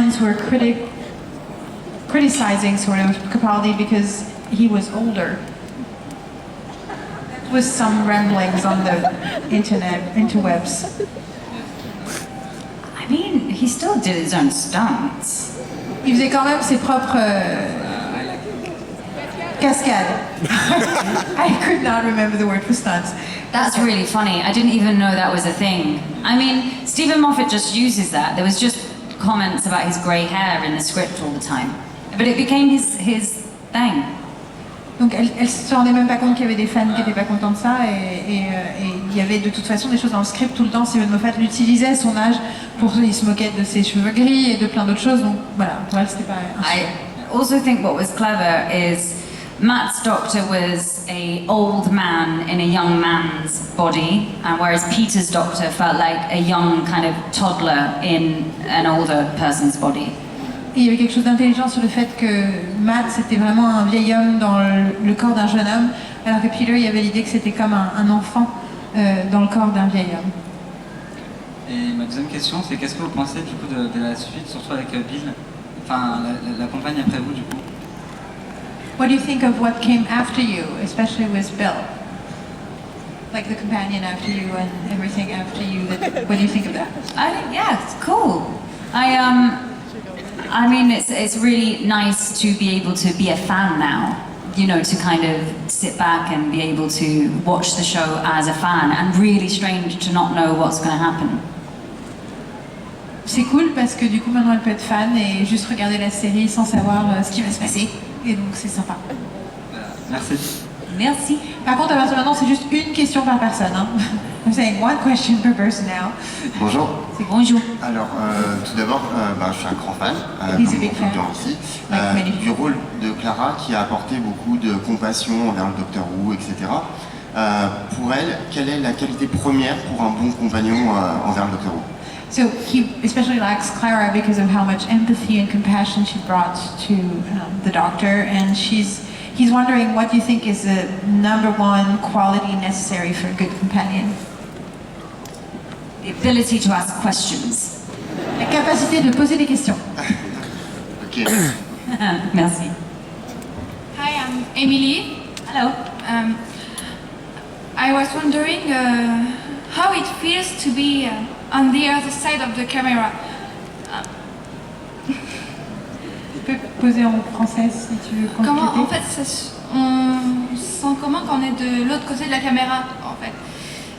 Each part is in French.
friends were criticizing sort of Capaldi because he was older. There was some ramblings on the interwebs. I mean, he still did his own stunts. Il faisait quand même ses propres cascades. I could not remember the word for stunts. That's really funny. I didn't even know that was a thing. I mean, Stephen Moffat just uses that. There was just comments about his grey hair in the script all the time. But it became his thing. Donc elle se rendait même pas compte qu'il y avait des fans qui n'étaient pas contents de ça et il y avait de toute façon des choses dans le script tout le temps. Stephen Moffat l'utilisait son âge il se moquait de ses cheveux gris et de plein d'autres choses. Donc voilà, pour elle c'était pas. I also think what was clever is Matt's doctor was a old man in a young man's body, whereas Peter's doctor felt like a young kind of toddler in an older person's body. Et il y avait quelque chose d'intelligent sur le fait que Matt c'était vraiment un vieil homme dans le corps d'un jeune homme, alors que Peter il y avait l'idée que c'était comme un enfant dans le corps d'un vieil homme. Et ma deuxième question c'est qu'est-ce que vous pensez du coup de la suite, surtout avec Bill, enfin la compagne après vous du coup? What do you think of what came after you, especially with Bill? Like the companion after you and everything after you. What do you think of that? I think yeah, it's cool. I mean, it's really nice to be able to be a fan now. You know, to kind of sit back and be able to watch the show as a fan, and really strange to not know what's going to happen. C'est cool parce que du coup maintenant elle peut être fan et juste regarder la série sans savoir ce qui va se passer. Et donc c'est sympa. Merci. Merci. Par contre à partir de maintenant c'est juste une question par personne. Hein. I'm saying one question per person now. Bonjour. C'est bonjour. Alors tout d'abord, je suis un grand fan, He's comme a big beaucoup de fan. gens ici, Like many du rôle de Clara qui a apporté beaucoup de compassion envers le Docteur Who, etc. Pour elle, quelle est la qualité première pour un bon compagnon envers le Docteur Who? So he especially likes Clara because of how much empathy and compassion she brought to the Doctor, and he's wondering what you think is the number one quality necessary for a good companion. The ability to ask questions. La capacité de poser des questions. Ok. Merci. Hi, I'm Emily. Hello. I was wondering how it feels to be on the other side of the camera. Tu peux poser en français si tu veux Comment, compléter. en fait, on sent comment quand on est de l'autre côté de la caméra, en fait.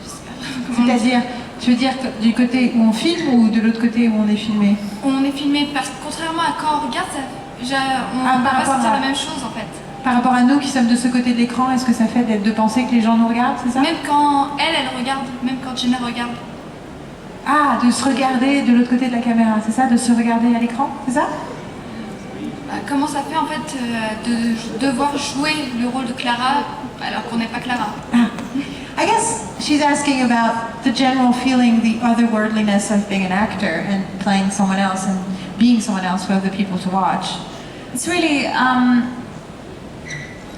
Je sais pas comment le dire. C'est-à-dire, tu veux dire du côté où on filme ou de l'autre côté où on est filmé? On est filmé parce que contrairement à quand on regarde, on par va pas rapport sentir à- la même chose en fait. Par rapport à nous qui sommes de ce côté de l'écran, est-ce que ça fait de penser que les gens nous regardent, c'est ça? Même quand elle regarde, même quand Jenna regarde. Ah, de se regarder de l'autre côté de la caméra, c'est ça? De se regarder à l'écran, c'est ça? Comment ça fait en fait de devoir jouer le rôle de Clara alors qu'on n'est pas Clara? I guess she's asking about the general feeling, the otherworldliness of being an actor and playing someone else and being someone else for other people to watch. It's really,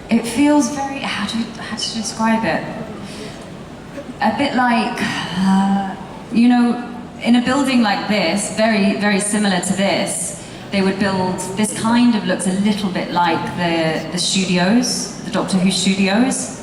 it feels very, how to describe it? A bit like, you know, in a building like this, very, very similar to this, they would build, this kind of looks a little bit like the studios, the Doctor Who studios.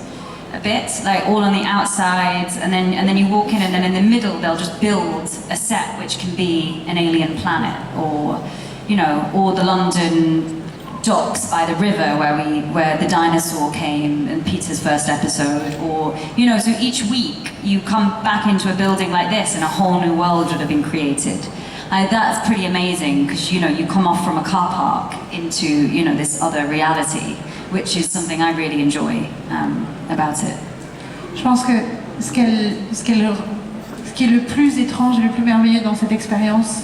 A bit, like all on the outside, and then you walk in, and then in the middle they'll just build a set which can be an alien planet, or you know, or the London docks by the river where the dinosaur came in Peter's first episode, or you know, so each week you come back into a building like this, and a whole new world would have been created. That's pretty amazing because you know you come off from a car park into you know this other reality, which is something I really enjoy about it. Je pense que ce qui est le plus étrange et le plus merveilleux dans cette expérience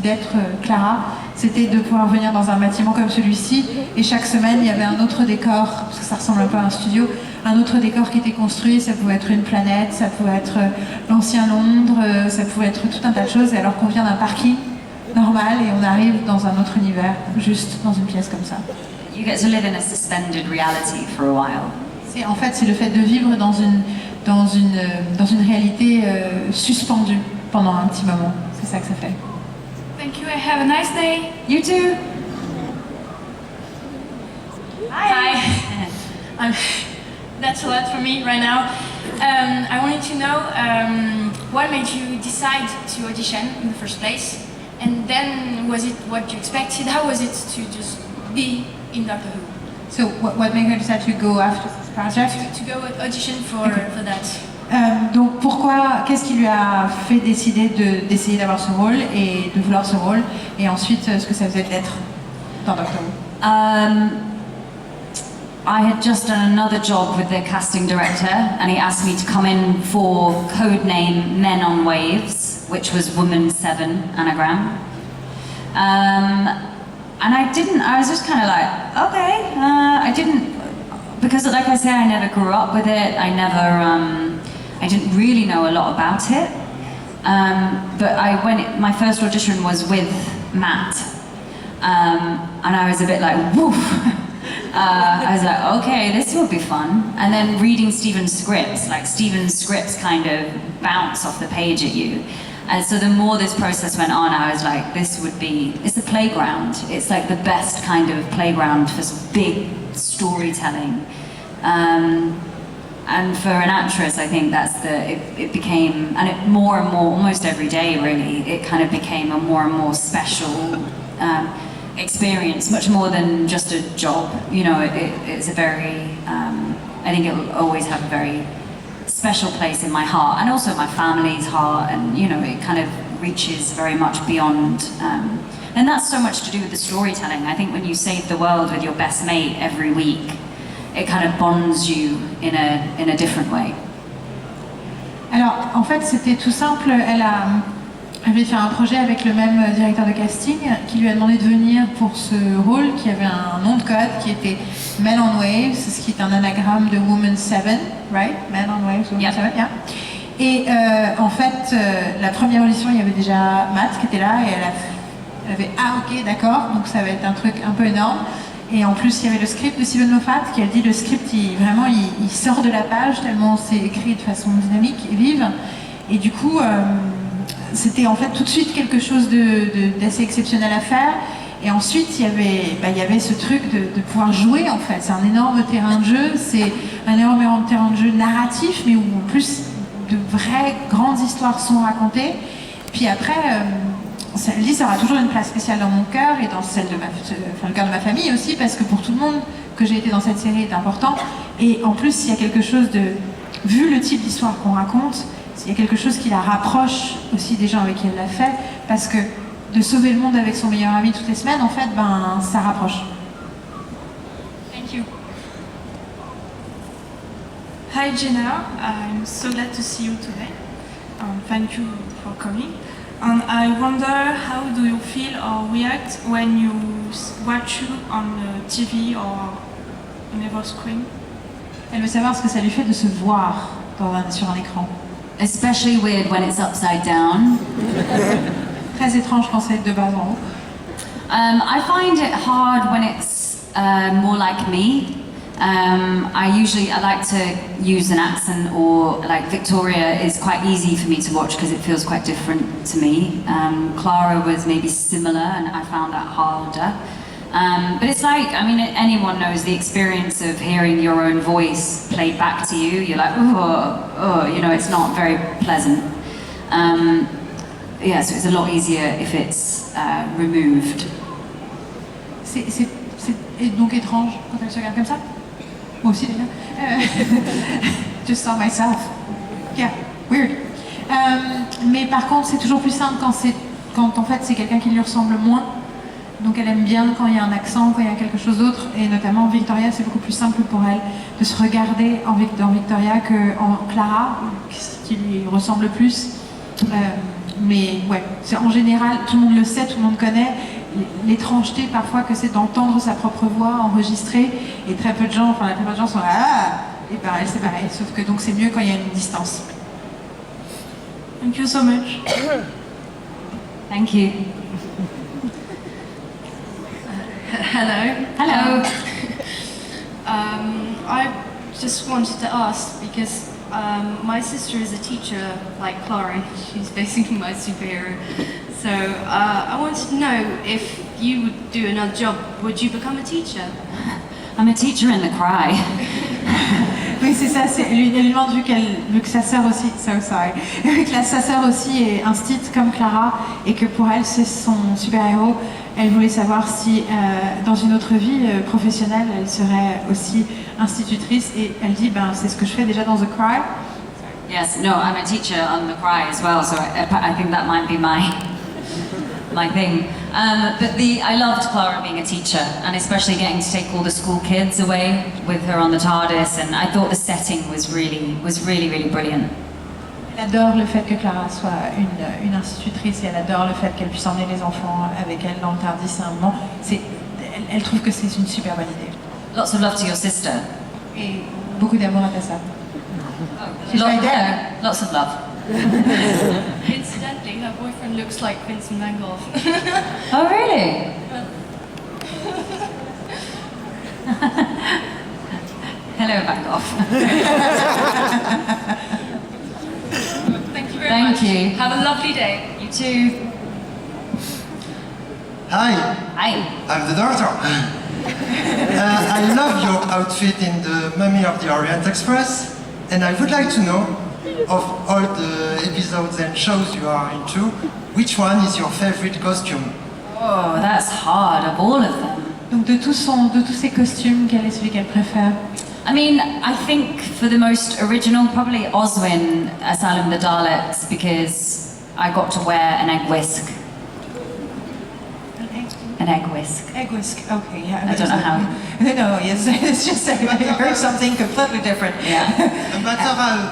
d'être Clara, c'était de pouvoir venir dans un bâtiment comme celui-ci et chaque semaine il y avait un autre décor, parce que ça ressemble un peu à un studio, un autre décor qui était construit, ça pouvait être une planète, ça pouvait être l'ancien Londres, ça pouvait être tout un tas de choses, et alors qu'on vient d'un parking normal et on arrive dans un autre univers, juste dans une pièce comme ça. You get to live in a suspended reality for a while. En fait, c'est le fait de vivre dans une réalité suspendue pendant un petit moment. C'est ça que ça fait. Thank Thank you. Have a nice day. You too. Hi. That's a lot for me right now. I wanted to know what made you decide to audition in the first place, and then was it what you expected? How was it to just be in Doctor Who? So what made her decide to go after this project? To go audition for that. Donc pourquoi, qu'est-ce qui lui a fait décider d'essayer d'avoir ce rôle et de vouloir ce rôle, et ensuite ce que ça faisait d'être dans Doctor Who? I had just done another job with the casting director, and he asked me to come in for codename Men on Waves, which was Woman 7 anagram. And I was just kind of like, okay, I didn't, because like I say, I never grew up with it, I didn't really know a lot about it. But my first audition was with Matt, and I was a bit like, woof. I was like, okay, this will be fun. And then reading Stephen's scripts, like Stephen's scripts kind of bounce off the page at you. And so the more this process went on, I was like, it's the playground. It's like the best kind of playground for big storytelling. And for an actress, I think it became, and it more and more, almost every day really, it kind of became a more and more special experience, much more than just a job. You know, it's a very, I think it will always have a very special place in my heart, and also my family's heart, and you know, it kind of reaches very much beyond, and that's so much to do with the storytelling. I think when you save the world with your best mate every week, it kind of bonds you in a different way. Alors, en fait, c'était tout simple. Elle avait fait un projet avec le même directeur de casting qui lui a demandé de venir pour ce rôle qui avait un nom de code qui était Men on Waves, ce qui est un anagramme de Woman 7, right? Men on Waves, Woman 7, yeah. Et en fait, la première audition, il y avait déjà Matt qui était là et elle avait ok, d'accord, donc ça va être un truc un peu énorme. Et en plus, il y avait le script de Steven Moffat qui a dit le script, il sort de la page tellement c'est écrit de façon dynamique et vive. Et du coup, c'était en fait tout de suite quelque chose d'assez exceptionnel à faire. Et ensuite, il y avait ce truc de pouvoir jouer en fait. C'est un énorme terrain de jeu, c'est un énorme terrain de jeu narratif, mais où en plus de vraies grandes histoires sont racontées. Puis après, elle dit ça aura toujours une place spéciale dans mon cœur et dans celle de le cœur de ma famille aussi, parce que pour tout le monde que j'ai été dans cette série est important. Et en plus, il y a quelque chose vu le type d'histoire qu'on raconte, il y a quelque chose qui la rapproche aussi des gens avec qui elle l'a fait, parce que de sauver le monde avec son meilleur ami toutes les semaines, en fait, ça rapproche. Thank you. Hi Jenna, I'm so glad to see you today. Thank you for coming. And I wonder, how do you feel or react when you watch you on TV or on a screen? Elle veut savoir ce que ça lui fait de se voir sur un écran. Especially weird when it's upside down. Très étrange quand c'est de bas en haut. I find it hard when it's more like me. I like to use an accent, or like Victoria is quite easy for me to watch because it feels quite different to me. Clara was maybe similar, and I found that harder. But it's like, I mean, anyone knows the experience of hearing your own voice played back to you. You're like, oh, you know, it's not very pleasant. Yeah, so it's a lot easier if it's removed. C'est donc étrange quand elle se regarde comme ça. Moi aussi d'ailleurs. Just saw myself. Yeah, weird. Mais par contre, c'est toujours plus simple quand en fait c'est quelqu'un qui lui ressemble moins. Donc elle aime bien quand il y a un accent, quand il y a quelque chose d'autre, et notamment Victoria, c'est beaucoup plus simple pour elle de se regarder dans Victoria qu'en Clara, qui lui ressemble plus. Mais ouais, c'est en général, tout le monde le sait, tout le monde connaît l'étrangeté parfois que c'est d'entendre sa propre voix enregistrée, et très peu de gens, enfin la plupart des gens sont là, et pareil, c'est pareil, sauf que donc c'est mieux quand il y a une distance. Thank you so much. Thank you. Hello. Hello. I just wanted to ask because my sister is a teacher like Clara, and she's basically my superhero. So I wanted to know if you would do another job, would you become a teacher? I'm a teacher in the cry. Oui, c'est ça. Elle lui demande, vu que sa sœur aussi, vu que sa sœur aussi est instite comme Clara et que pour elle c'est son super-héros, elle voulait savoir si dans une autre vie professionnelle elle serait aussi institutrice et elle dit c'est ce que je fais déjà dans The Cry. Yes, no, I'm a teacher on the cry as well, so I think that might be my thing. But I loved Clara being a teacher, and especially getting to take all the school kids away with her on the TARDIS, and I thought the setting was really brilliant. Elle adore le fait que Clara soit une institutrice et elle adore le fait qu'elle puisse emmener les enfants avec elle dans le TARDIS à un moment. Elle trouve que c'est une super bonne idée. Lots of love to your sister. Et beaucoup d'amour à ta sœur. She's right there. Lots of love. Incidentally, her boyfriend looks like Vincent van Gogh. Oh, really? Hello, Van Gogh. Thank you very Thank much. you. Have a lovely day. You too. Hi, Hi. I'm the doctor. I love your outfit in the Mummy of the Orient Express, and I would like to know, of all the episodes and shows you are into, which one is your favorite costume? Oh, that's hard, of all of them. Donc de tous ses costumes, quel est celui qu'elle préfère? I mean, I think for the most original, probably Oswin, Asylum of the Daleks, because I got to wear an egg whisk. An egg whisk. Egg whisk, okay, yeah. I don't know how. No, yes, it's just I heard something completely different. Yeah. Un batteur à eux.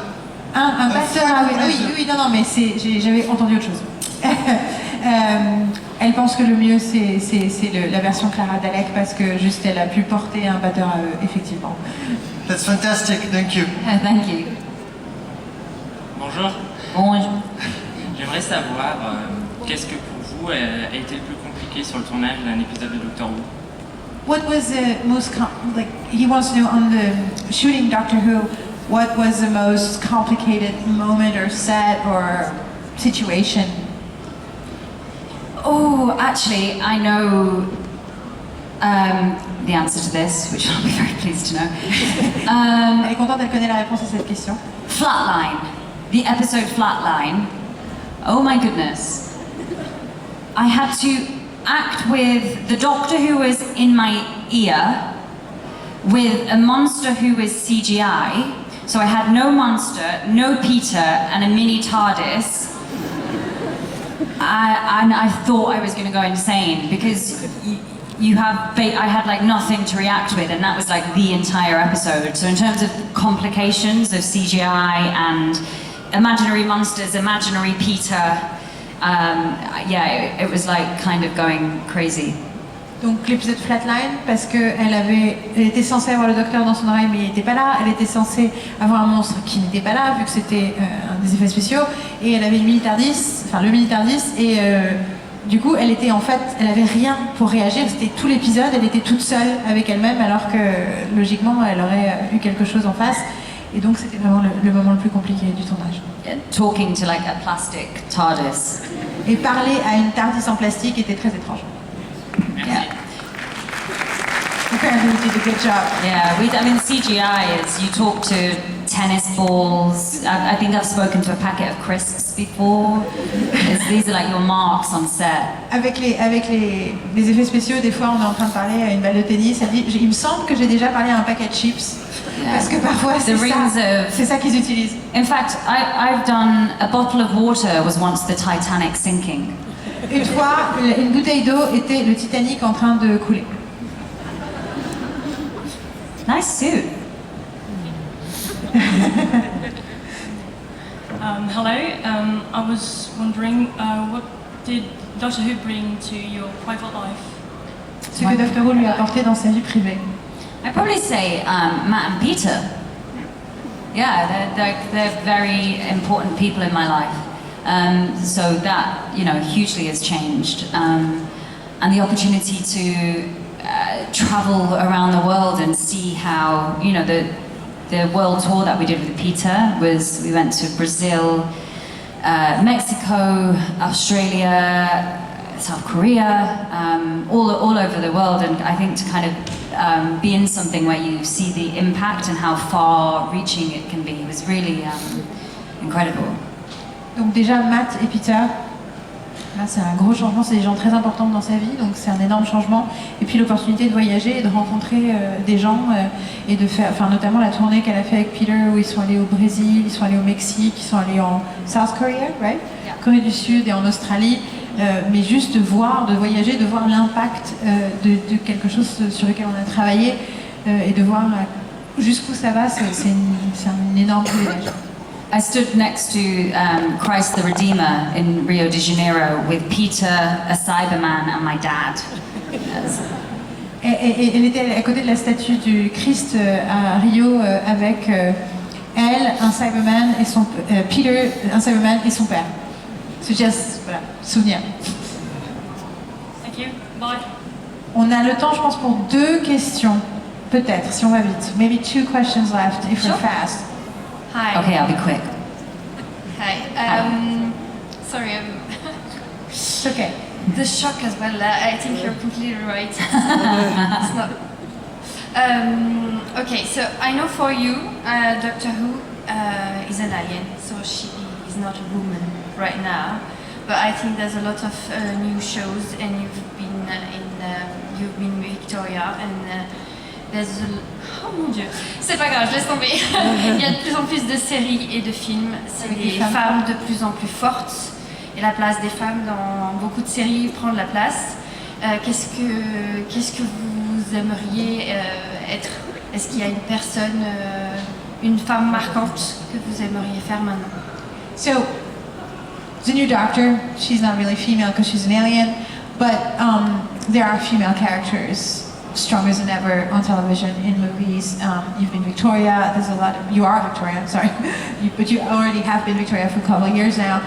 Un batteur à oui, non, mais j'avais entendu autre chose. Elle pense que le mieux c'est la version Clara Dalek parce que juste elle a pu porter un batteur à eux, effectivement. That's fantastic, thank you. Thank you. Bonjour, Bonjour. j'aimerais savoir qu'est-ce que pour vous a été le plus compliqué sur le tournage d'un épisode de Doctor Who. What was the most he wants to know on the shooting Doctor Who, what was the most complicated moment or set or situation? Oh, actually, I know the answer to this, which I'll be very pleased to know. Elle est contente, elle connaît la réponse à cette question. Flatline. The episode Flatline. Oh my goodness. I had to act with the Doctor who was in my ear, with a monster who was CGI. So I had no monster, no Peter, and a mini TARDIS. And I thought I was going to go insane because I had like nothing to react with, and that was like the entire episode. So in terms of complications of CGI and imaginary monsters, imaginary Peter, it was like kind of going crazy. Donc l'épisode Flatline, parce elle était censée avoir le docteur dans son oreille mais il n'était pas là, elle était censée avoir un monstre qui n'était pas là vu que c'était des effets spéciaux, et elle avait le mini TARDIS, et du coup elle avait rien pour réagir, c'était tout l'épisode, elle était toute seule avec elle-même alors que logiquement elle aurait eu quelque chose en face, et donc c'était vraiment le moment le plus compliqué du tournage. Talking to like a plastic TARDIS. Et parler à une TARDIS en plastique était très étrange. Yeah. Apparently we did a good job. Yeah, CGI is you talk to tennis balls. I think I've spoken to a packet of crisps before. These are like your marks on set. Avec les effets spéciaux, des fois on est en train de parler à une balle de tennis, elle dit il me semble que j'ai déjà parlé à un paquet de chips. Yeah. Parce que parfois c'est ça qu'ils utilisent. In fact, I've done a bottle of water was once the Titanic sinking. Une fois, une bouteille d'eau était le Titanic en train de couler. Nice suit. Hello, I was wondering what did Doctor Who bring to your private life? Ce que Doctor Who lui a apporté dans sa vie privée. I'd probably say Matt and Peter. Yeah, they're very important people in my life. So that, hugely has changed. And the opportunity to travel around the world and see how, the world tour that we did with Peter we went to Brazil, Mexico, Australia, South Korea, all over the world, and I think to kind of be in something where you see the impact and how far-reaching it can be was really incredible. Donc déjà Matt et Peter, là c'est un gros changement, c'est des gens très importants dans sa vie, donc c'est un énorme changement. Et puis l'opportunité de voyager et de rencontrer des gens et de faire, enfin notamment la tournée qu'elle a fait avec Peter où ils sont allés au Brésil, ils sont allés au Mexique, ils sont allés en South Korea, right? Yeah. Corée du Sud et en Australie. Mais juste de voir, de voyager, de voir l'impact de quelque chose sur lequel on a travaillé et de voir jusqu'où ça va, c'est un énorme privilège. I stood next to Christ the Redeemer in Rio de Janeiro with Peter, a Cyberman, and my dad. Et elle était à côté de la statue du Christ à Rio avec elle, un Cyberman et son Peter, un Cyberman et son père. C'est juste, voilà, souvenir. Thank you. Bye. On a le temps, je pense, pour 2 questions, peut-être, si on va vite. Maybe 2 questions left, if we're fast. Hi. Okay, I'll be quick. Hi. Sorry, It's okay. the shock as well. I think you're completely right. It's not. Okay, so I know for you, Doctor Who is an alien, so she is not a woman right now. But I think there's a lot of new shows, and you've been Victoria, and there's oh mon Dieu, c'est pas grave, je laisse tomber. Il y a de plus en plus de séries et de films. C'est des femmes de plus en plus fortes, et la place des femmes dans beaucoup de séries prend de la place. Qu'est-ce que vous aimeriez être? Est-ce qu'il y a une personne, une femme marquante que vous aimeriez faire maintenant? So, the new Doctor, she's not really female because she's an alien, but there are female characters stronger than ever on television, in movies. You've been Victoria, you are Victoria, sorry, but you already have been Victoria for a couple of years now.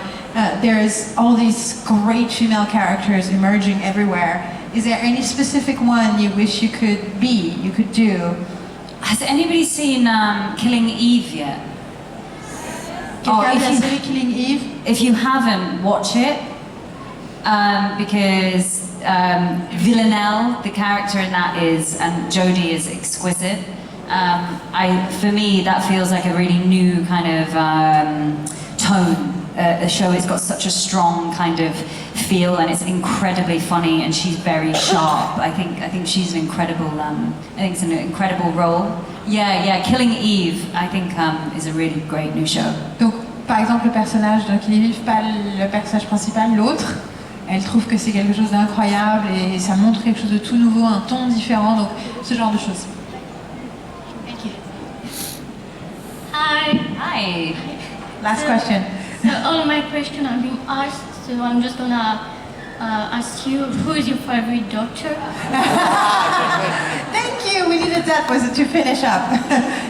There's all these great female characters emerging everywhere. Is there any specific one you wish you could be, you could do? Has anybody seen Killing Eve yet? Quelqu'un a vu Killing Eve? If you haven't, watch it. Because Villanelle, the character in that and Jodie is exquisite. For me, that feels like a really new kind of tone. The show has got such a strong kind of feel, and it's incredibly funny, and she's very sharp. I think she's an incredible. I think it's an incredible role. Yeah. Killing Eve, I think, is a really great new show. Donc, par exemple, le personnage de Killing Eve, pas le personnage principal, l'autre. Elle trouve que c'est quelque chose d'incroyable et ça montre quelque chose de tout nouveau, un ton différent, donc ce genre de choses. Thank you. Hi. Last question. So all of my questions are being asked, so I'm just gonna ask you, who is your favorite doctor? Thank you, we needed that was to finish up.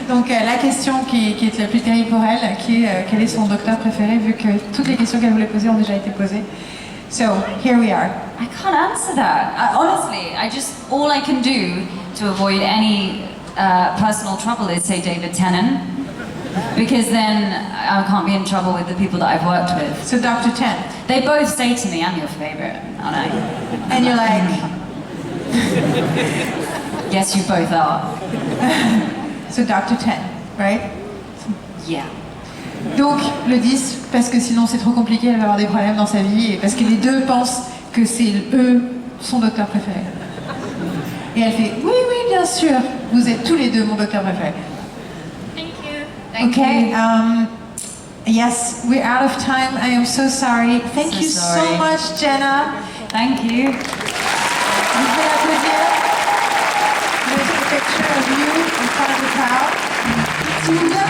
Donc la question qui est la plus terrible pour elle, qui est quel est son docteur préféré, vu que toutes les questions qu'elle voulait poser ont déjà été posées. So, here we are. I can't answer that. Honestly, all I can do to avoid any personal trouble is say David Tennant, because then I can't be in trouble with the people that I've worked with. So, Dr. Tennant. They both say to me, I'm your favorite, aren't I? And you're like... Yes, you both are. So, Dr. Tennant, right? Yeah. Donc, le 10, parce que sinon c'est trop compliqué, elle va avoir des problèmes dans sa vie, et parce que les deux pensent que c'est eux son docteur préféré. Et elle fait, oui, bien sûr, vous êtes tous les deux mon docteur préféré. Thank you. Okay, yes, we're out of time. I am so sorry. Thank you so much, Jenna. Thank you. Vous pouvez applaudir. There's a picture of you in front of the crowd. S'il vous plaît,